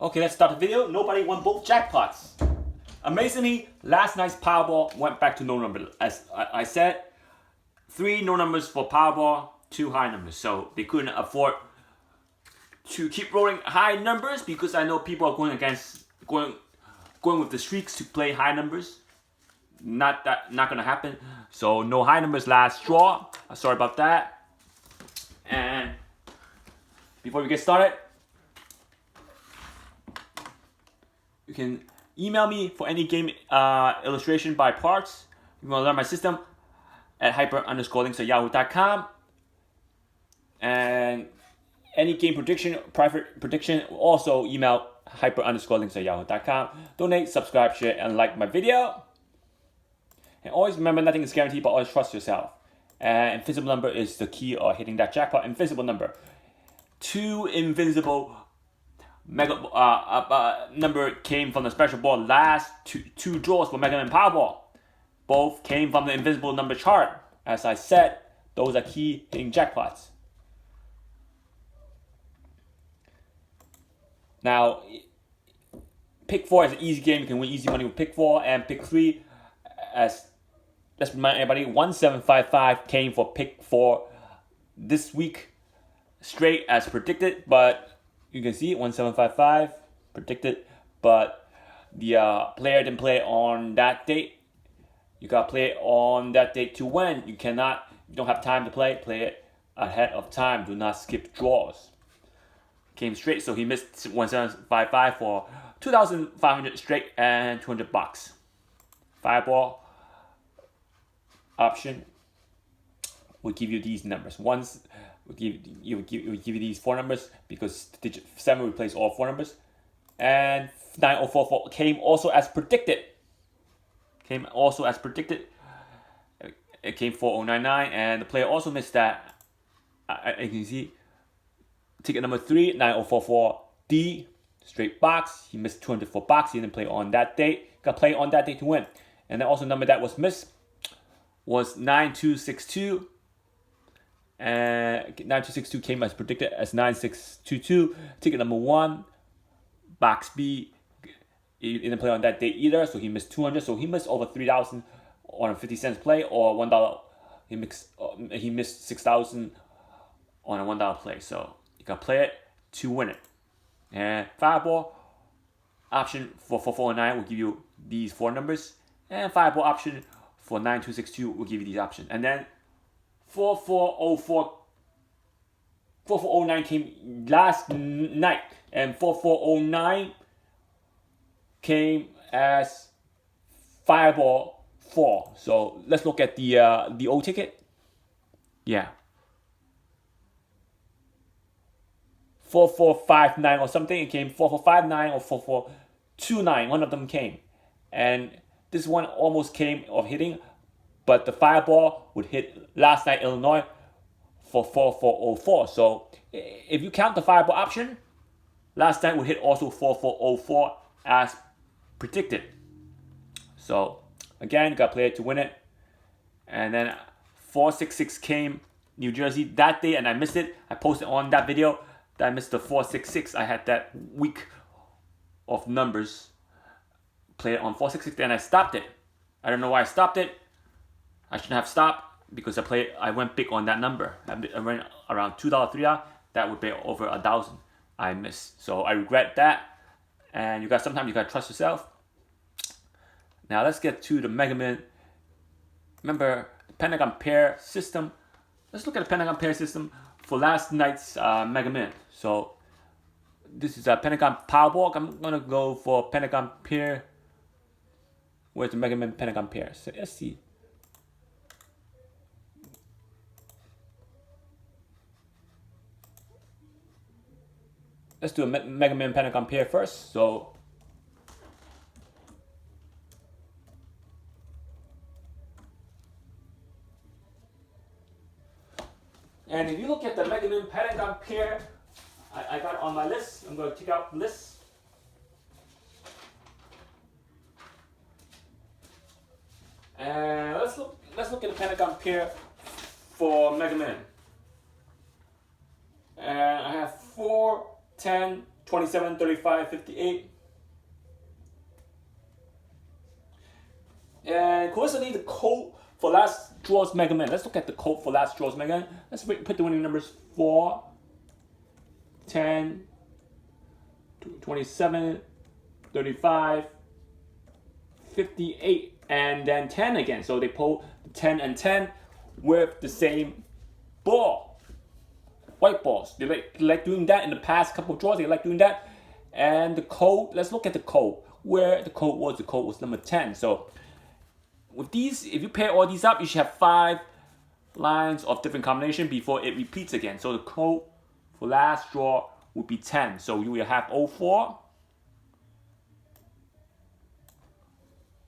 Okay, let's start the video. Nobody won both jackpots. Amazingly, last night's Powerball went back to no number. As I said, 3 no numbers for Powerball, 2 high numbers. So they couldn't afford to keep rolling high numbers because I know people are going with the streaks to play high numbers. Not gonna happen. So no high numbers last draw. Sorry about that. And before we get started, you can email me for any game illustration by parts. You want to learn my system at hyper_links@yahoo.com. And any game prediction, private prediction, also email hyper_links@yahoo.com. Donate, subscribe, share, and like my video. And always remember, nothing is guaranteed, but always trust yourself. And Invincible number is the key of hitting that jackpot. Invincible number. 2 Invincible Mega number came from the special ball. Last two draws for Mega Man Powerball. Both came from the Invincible number chart. As I said, those are key hitting jackpots. Now, pick 4 is an easy game. You can win easy money with pick 4 and pick 3. As let's remind everybody, 1755 came for pick 4 this week, straight as predicted. But you can see 1755 predicted, but the player didn't play on that date. You gotta play it on that date to win. You don't have time to play it ahead of time. Do not skip draws. Came straight, so he missed 1755 for 2,500 straight and $200. Fireball option will give you these numbers. Once will give you these 4 numbers because digit 7 replaces all 4 numbers. And 9044 came also as predicted. It came 4099, and the player also missed that. You can see ticket number 3, 9044D, straight box. He missed $204. He didn't play on that date. Got to play on that date to win. And then also number that was missed was 9262. And 9262 came as predicted as 9622. Ticket number 1, box B. He didn't play on that date either, so he missed 200. So he missed over 3,000 on a 50-cent play, or $1. He missed 6,000 on a $1 play. So you can play it to win it. And Fireball option for 4409 will give you these 4 numbers, and Fireball option for 9262 will give you these options. And then 4409 came last night, and 4409 came as Fireball 4. So let's look at the old ticket. Yeah. 4459 or something. It came 4459 or 4429. One of them came. And this one almost came of hitting, but the Fireball would hit last night Illinois for 4404. So if you count the Fireball option, last night would hit also 4404 as predicted. So again, you got to play it to win it. And then 466 came New Jersey that day, and I missed it. I posted on that video that I missed the 466. I had that week of numbers. Played it on 466, and I stopped it. I don't know why I stopped it. I shouldn't have stopped because I went big on that number. I went around $2, $3. That would be over 1,000. I missed, so I regret that. And sometimes you gotta trust yourself. Now let's get to the Mega Man. Remember the Pentagon pair system. Let's look at the Pentagon pair system for last night's Mega Man. So this is a Pentagon Powerball. I'm gonna go for Pentagon pair. Where's the Mega Man Pentagon pair? So let's see. Let's do a Mega Man Pentagon pair first. So and if you look at the Mega Man Pentagon pair, I got it on my list. I'm going to take out the list. And let's look at the Pentagon pair for Mega Man. And I have 4, 10, 27, 35, 58. And coincidentally, the code for last draw's Mega Man. Let's look at the code for last draw's Mega Man. Let's put the winning numbers 4, 10, 27, 35, 58, and then 10 again. So they pull 10 and 10 with the same ball. White balls. They like doing that in the past couple of draws. They like doing that. And the code, let's look at the code. Where the code was number 10. So with these, if you pair all these up, you should have 5 lines of different combination before it repeats again. So the code for last draw would be 10. So you will have 04,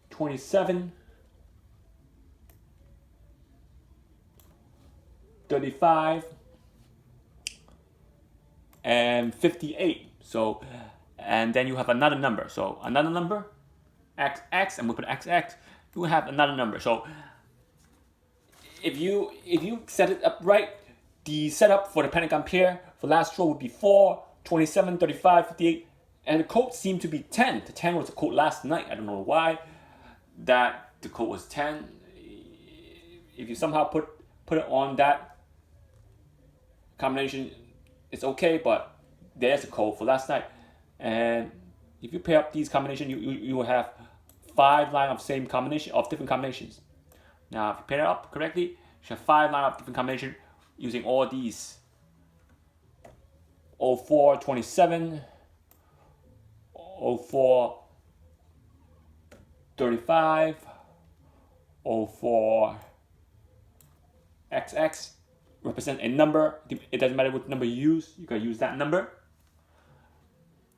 27, 35, and 58. So, and then you have another number. So another number, XX, and we put XX. You have another number. So if you set it up right, the setup for the pentagon pair for last draw would be 4, 27, 35, 58, and the code seemed to be 10. The 10 was the code last night. I don't know why that the code was 10. If you somehow put it on that combination, it's okay, but there's a code for last night. And if you pair up these combinations, you will have 5 lines of same combination of different combinations. Now, if you pair it up correctly, you should have 5 lines of different combinations using all these: 04, 27, 04, 35, 04, XX. Represent a number. It doesn't matter what number you use. You can use that number.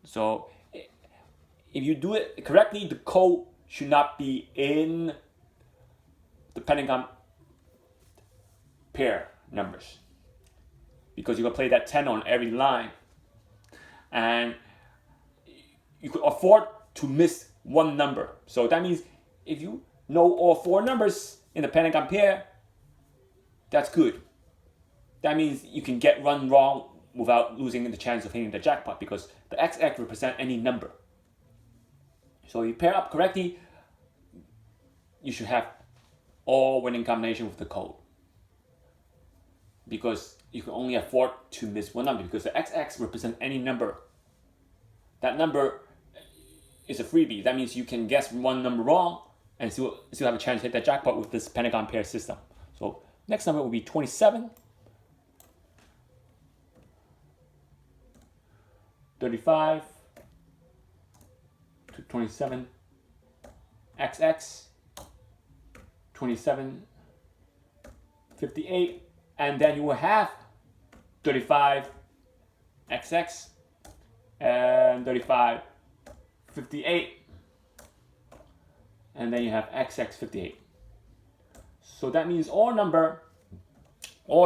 So if you do it correctly, the code should not be in the pentagon pair numbers, because you can play that 10 on every line, and you could afford to miss one number. So that means if you know all 4 numbers in the pentagon pair, that's good. That means you can get one wrong without losing the chance of hitting the jackpot, because the XX represent any number. So if you pair up correctly, you should have all winning combination with the code, because you can only afford to miss one number, because the XX represent any number. That number is a freebie. That means you can guess one number wrong and still have a chance to hit the jackpot with this pentagon pair system. So next number will be 27, 35, 27, XX, 27, 58, and then you will have 35, XX, and 35, 58, and then you have XX 58. So that means all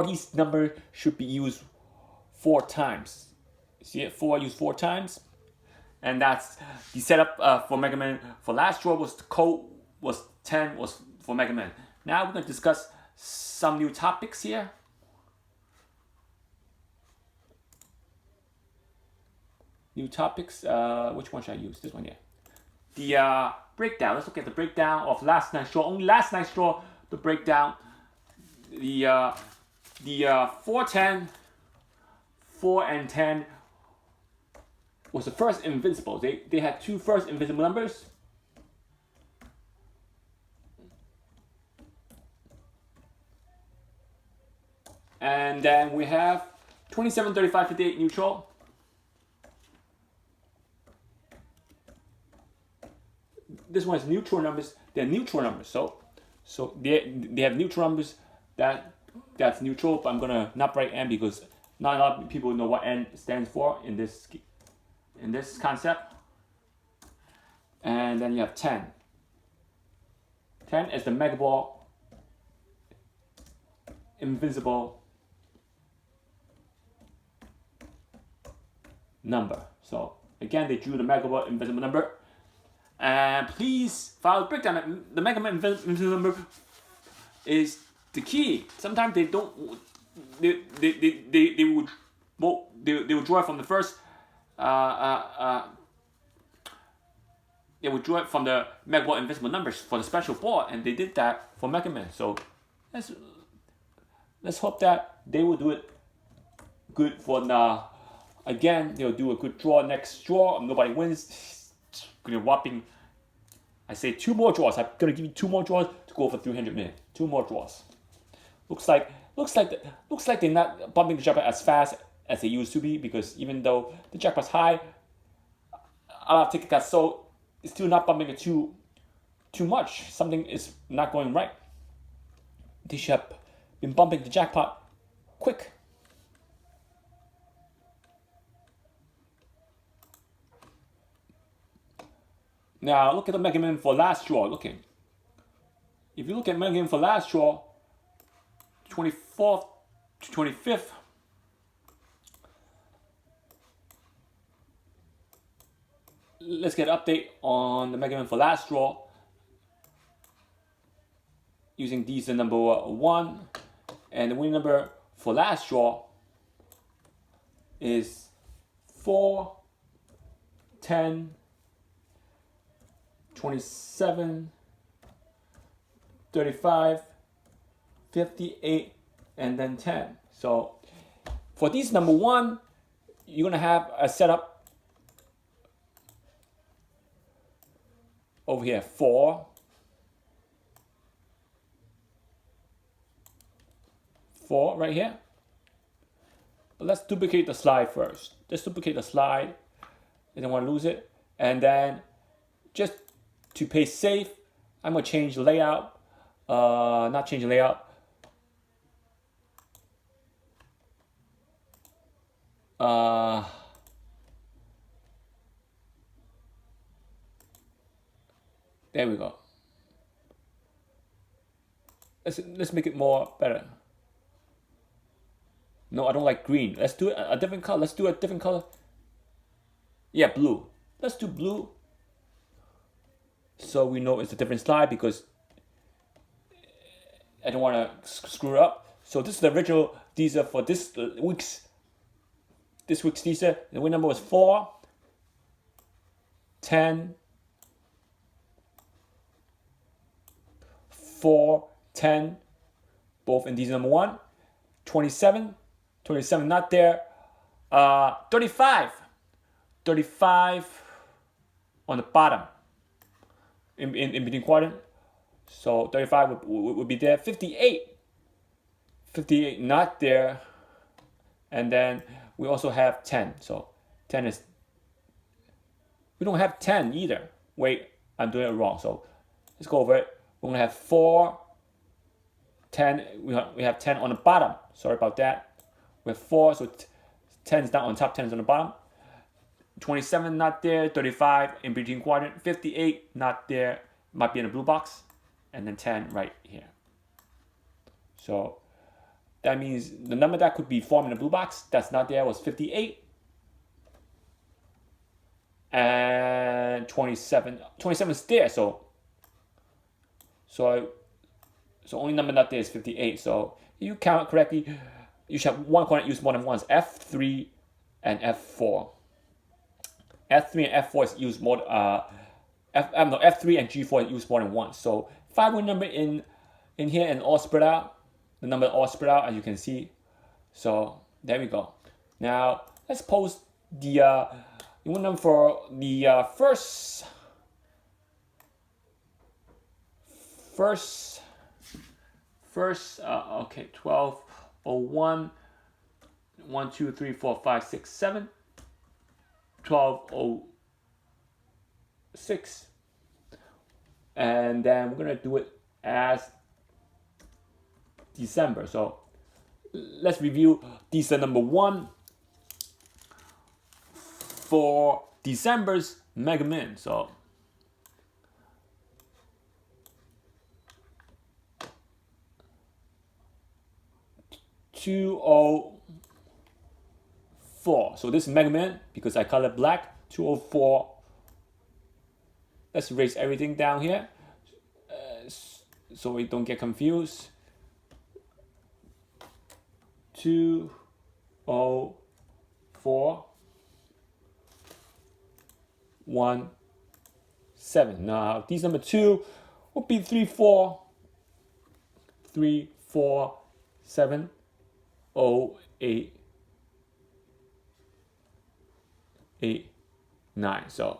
these numbers should be used 4 times. See it? 4 used 4 times. And that's the setup for Mega Man. For last draw was the code was 10 was for Mega Man. Now we're going to discuss some new topics here. New topics. Which one should I use? This one, yeah. The breakdown. Let's look at the breakdown of last night's draw. Only last night's draw, the breakdown. The 4, 10, 4 and 10 was the first Invincible. They had 2 first Invincible numbers. And then we have 27, 35, 58 neutral. This one is neutral numbers. They're neutral numbers. So they have neutral numbers that's neutral, but I'm gonna not write N because not a lot of people know what N stands for in this concept. And then you have 10. 10 is the Mega Ball Invincible number. So again, they drew the Mega Ball Invincible number. And please follow the breakdown. The Mega Man Invincible number is the key. Sometimes they don't. They would draw from the first they withdrew it from the Mega Ball Invincible numbers for the special ball, and they did that for Mega Man. So let's hope that they will do it good for now. Again, they'll do a good draw next draw. Nobody wins. Gonna whopping. I say 2 more draws. I'm gonna give you 2 more draws to go for 300 million. 2 more draws. Looks like they're not bumping the jackpot as fast as they used to be, because even though the jackpot's high, a lot of tickets got sold. It's still not bumping it too much. Something is not going right. They should have been bumping the jackpot quick. Now look at the Mega Man for last draw. If you look at Mega Man for last draw, 24th to 25th, let's get an update on the Mega Man for last draw using Dster number 1, and the winning number for last draw is 4, 10, 27, 35, 58, and then 10. So for these number 1, you're gonna have a setup over here, 4, 4 right here. But let's duplicate the slide first. Just duplicate the slide. I don't want to lose it. And then just to play safe, I'm gonna change the layout. Not change the layout. There we go. Let's make it more better. No, I don't like green. Let's do a different color. Let's do a different color. Yeah, blue. Let's do blue. So we know it's a different slide, because I don't want to screw it up. So this is the original Dster for this week's Dster. The win number was 4, 10, 4, 10, both in Dster number 1, 27, 27 not there, 35 on the bottom in between quadrant. So 35 would be there. 58 not there. And then we also have 10. So 10 is, we don't have 10 either. Wait, I'm doing it wrong. So let's go over it. We're gonna have 4, 10. We have 10 on the bottom. Sorry about that. We have 4, so 10 is not on top, 10 is on the bottom. 27 not there, 35 in between quadrant, 58 not there, might be in the blue box, and then 10 right here. So that means the number that could be formed in the blue box that's not there was 58 and 27. 27 is there, so only number not there is 58. So if you count correctly, you should have one quadrant use more than once, F3 and F4. F3 and F4 is used more. F3 and G4 is used more than once. So 5 win number in here and all spread out. The number all spread out, as you can see. So there we go. Now let's post the win number for the first. Okay, 1201, 1, 2, 3, 4, 5, 6, 7. 1206, and then we're gonna do it as December. So let's review Dster number 1 for December's Mega Man. So $204. So this is Mega Man, because I color black. 204. Let's erase everything down here, so we don't get confused. 204. 1, 7. Now these number 2 would be 3, 4, 3, 4, 7, 0, 8, 8, 9. So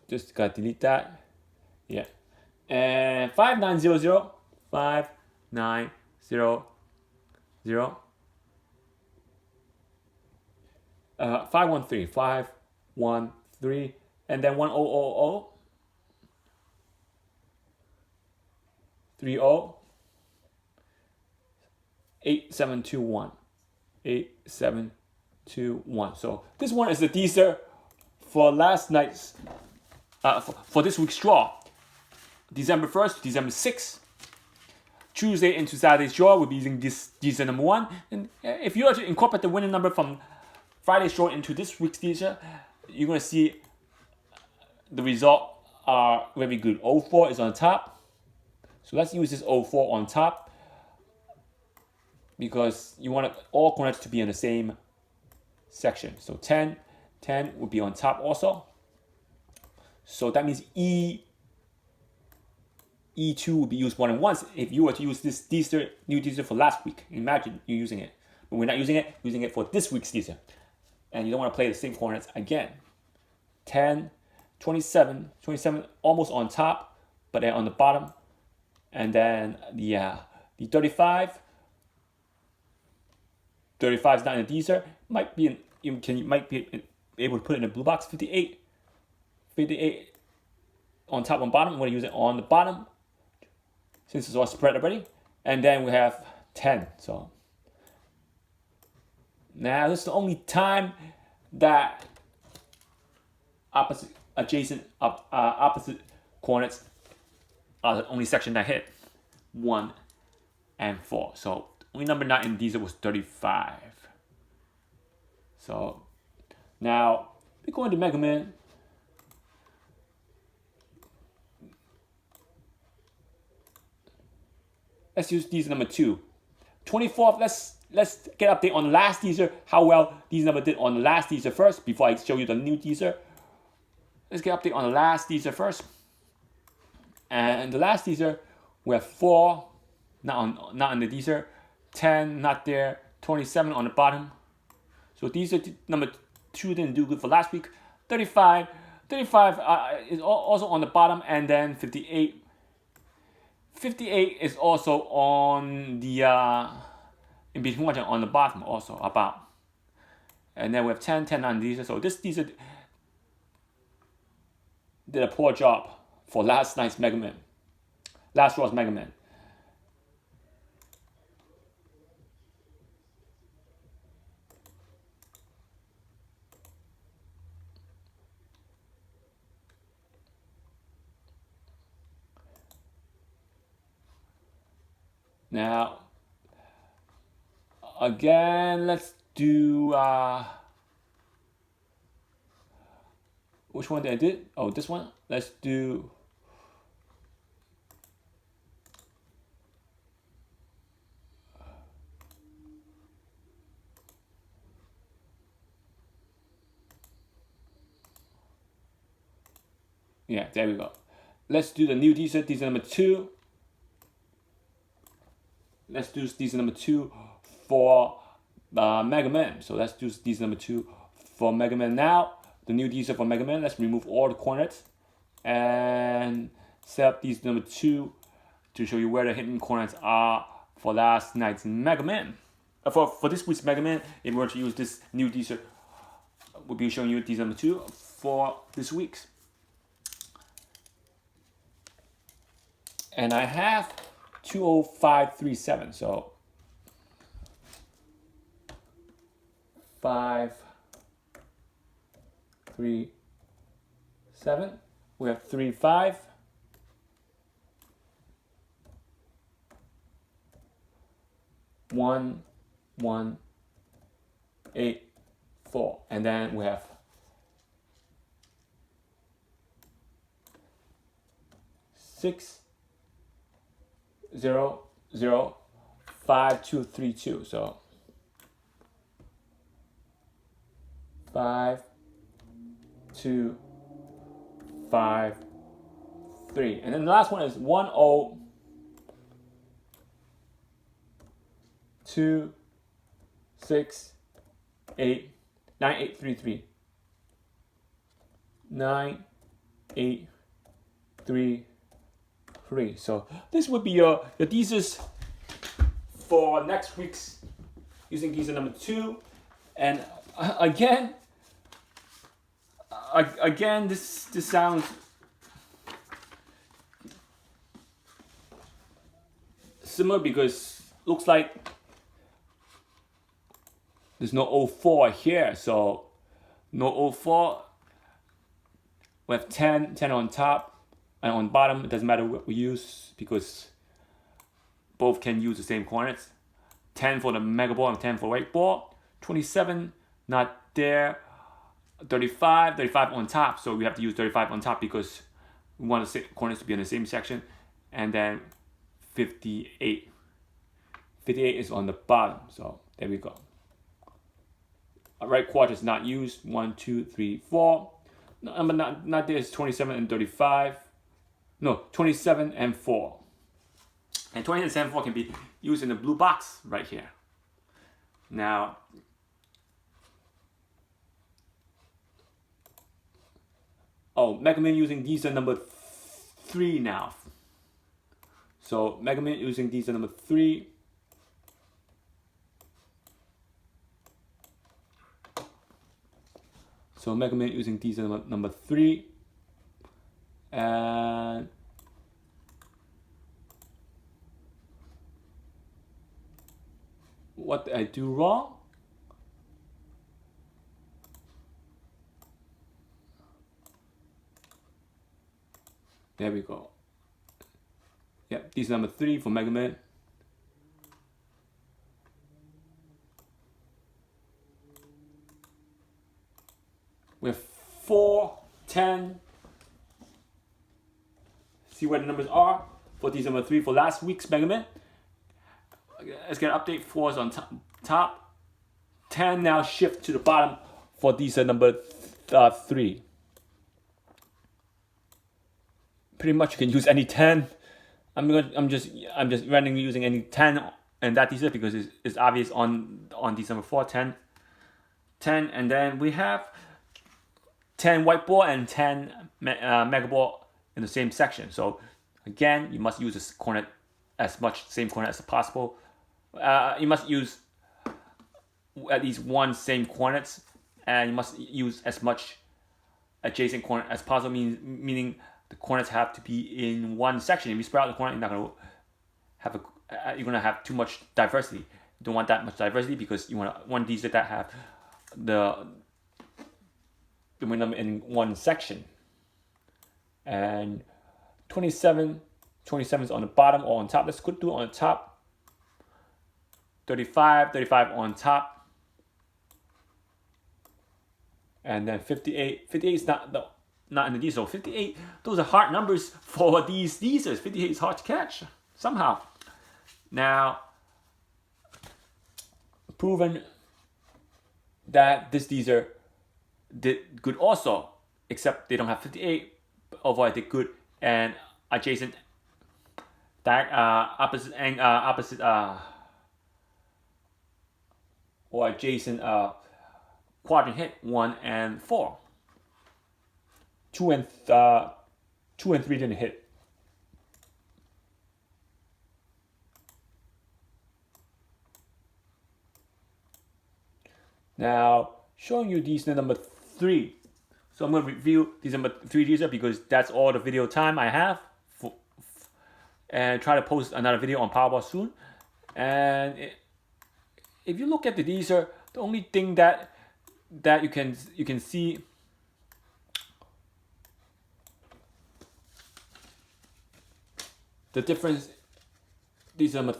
just gotta delete that. Yeah. And 5900, 5900, 513, 513, and then 1000, 30, 8721, 8721. So this one is the Dster for last night's, for this week's draw. December 1st, December 6th. Tuesday into Saturday's draw, we'll be using this Dster number 1. And if you were to incorporate the winning number from Friday's draw into this week's Dster, you're going to see the result are very good. 04 is on top. So let's use this 04 on top because you want all corners to be in the same section. So 10 would be on top also. So that means E2 will be used more than once if you were to use this Dster, new Dster for last week. Imagine you using it. But we're not using it for this week's Dster. And you don't want to play the same coordinates again. 10, 27 almost on top, but they're on the bottom. And then the 35 is not in the Dster. Might be able to put it in the blue box. 58 on top and bottom. I'm going to use it on the bottom since it's all spread already. And then we have 10. So now this is the only time that opposite coordinates are the only section that hit 1 and 4. So the only number not in Dster was 35. So now we're going to Mega Man. Let's use Dster number 2. 24th, let's get an update on the last Dster, how well these number did on the last Dster first, before I show you the new Dster. Let's get an update on the last Dster first. And the last Dster, we have 4, not on the Dster, 10, not there, 27 on the bottom. So Dster number 2 didn't do good for last week. 35 is also on the bottom, and then 58 is also on the in between on the bottom also about. And then we have 10 on Dster. So this Dster did a poor job for last night's Mega Man. Last draw's Mega Man. Now, again, let's do, which one did I do? Oh, this one. Let's do, yeah, there we go. Let's do the new Dster, Dster number 2. Let's do Dster number 2 for Mega Man. So let's do Dster number 2 for Mega Man now. The new Dster for Mega Man. Let's remove all the coordinates and set up Dster number 2 to show you where the hidden coordinates are for last night's Mega Man. For this week's Mega Man, if we were to use this new Dster, we'll be showing you Dster number 2 for this week's. And I have 20537, so 537. We have 35. 1, 1, 8, 4, and then we have 6, 0, 0, 5, 2, 3, 2. So 5, 2, 5, 3. And then the last one is 1, 0, 2, 6, 8, 9, 8, 3, 3. 9, 8, 3, 3. So this would be your thesis for next week's using thesis number 2. And again, this sounds similar because looks like there's no 04 here, so no 04. We have 10 on top and on bottom. It doesn't matter what we use because both can use the same coordinates. 10 for the mega ball and 10 for white ball. 27 not there. 35 on top, so we have to use 35 on top because we want the coordinates to be in the same section. And then 58 is on the bottom, so there we go. Right quadrant is not used. 1, 2, 3, 4. No, but not there is 27 and 35. No, 27 and 4. And 27 and 4 can be used in the blue box right here. Now, Mega Man using these are number 3 now. So Mega Man using these are number 3. So Mega Man using these are number 3. And what did I do wrong? There we go. Yep, these are number 3 for Mega Man. We have 4, 10. See where the numbers are for these number 3 for last week's Mega Man. Let's get an update. 4 is on top. 10 now shift to the bottom for these number 3. Pretty much you can use any 10. I'm just randomly using any 10 and that these because it's obvious on these number 4, 10, and then we have 10 white ball and 10 mega ball in the same section. So again, you must use this coordinate as much same coordinate as possible. You must use at least one same coordinates, and you must use as much adjacent coordinate as possible. Meaning the coordinates have to be in one section. If you spread out the coordinate, you're not going to have you're going to have too much diversity. You don't want that much diversity because you want these that have the number in one section. And 27 is on the bottom or on top. Let's go do it on the top. 35 on top. And then 58 is not in the diesel. 58, those are hard numbers for these diesels. 58 is hard to catch somehow. Now, proven that this diesel did good also, except they don't have 58. Overall, I did good, and adjacent, opposite, or adjacent quadrant hit 1 and 4. 2 and 3 didn't hit. Now, showing you these number 3. So I'm going to review these number 3 diesel because that's all the video time I have. And try to post another video on Powerball soon. And if you look at the diesel, the only thing that you can see the difference. These number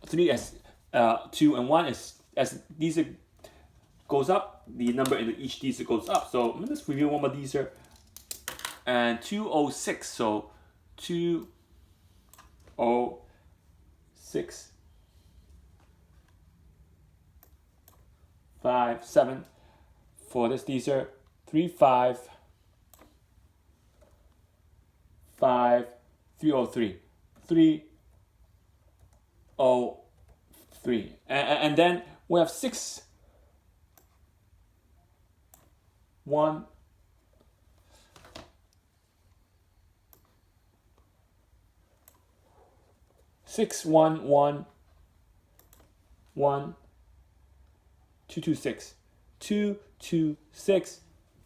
3 as 2 and 1 is as diesel goes up, the number in each diesel goes up. So let's review one more diesel. And 206. So 206 5 7 for this diesel. 35 5 303 303, and then we have 6 1 6 1 1 1 2 2 6 2 2 6,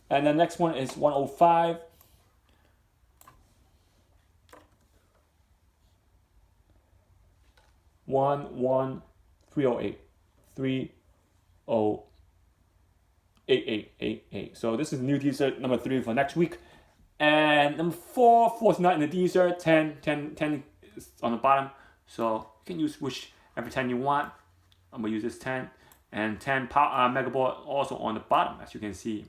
and the next one is 105 1 1 308 308. So this is new Dster number 3 for next week. And number 4, fourth nut in the Dster, 10 is on the bottom. So you can use whichever 10 you want. I'm gonna use this 10. And 10 mega ball also on the bottom, as you can see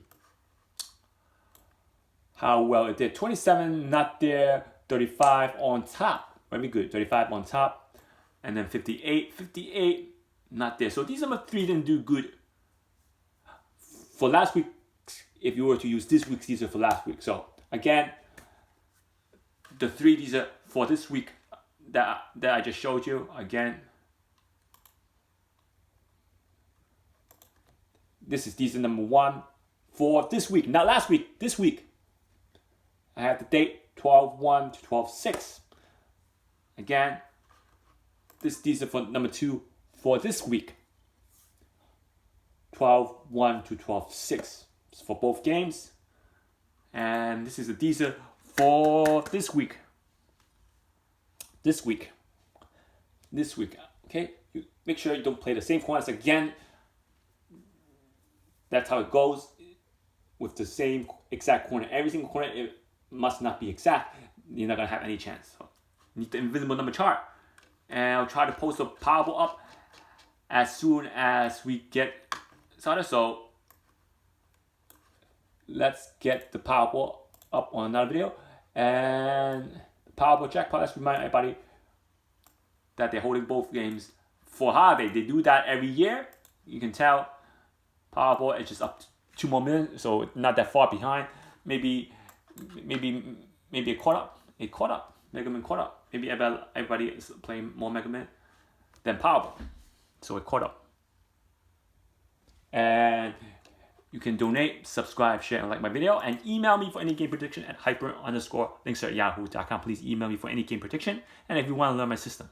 how well it did. 27 not there, 35 on top. Very good. 35 on top. And then 58 not there. So these number 3 didn't do good for last week if you were to use this week's Dster for last week. So again, the 3 Dster for this week that I just showed you, again, this is Dster number 1 for this week, not last week, this week. I have the date 12/1 to 12/6. Again, this Dster for number 2 for this week, 12/1 to 12/6. It's for both games. And this is the Dster for this week. This week. Okay? You make sure you don't play the same corners again. That's how it goes with the same exact corner. Every single corner, it must not be exact. You're not going to have any chance. So you need the invisible number chart. And I'll try to post a Powerball up as soon as we get started. So let's get the Powerball up on another video. And the Powerball jackpot, let's remind everybody that they're holding both games for holiday. They do that every year. You can tell Powerball is just up to 2 more minutes, so not that far behind. Maybe it caught up. Mega Man caught up. Maybe everybody is playing more Mega Man than Powerball, so it caught up. And you can donate, subscribe, share, and like my video, and email me for any game prediction at hyper_links@yahoo.com. Please email me for any game prediction, and if you want to learn my system.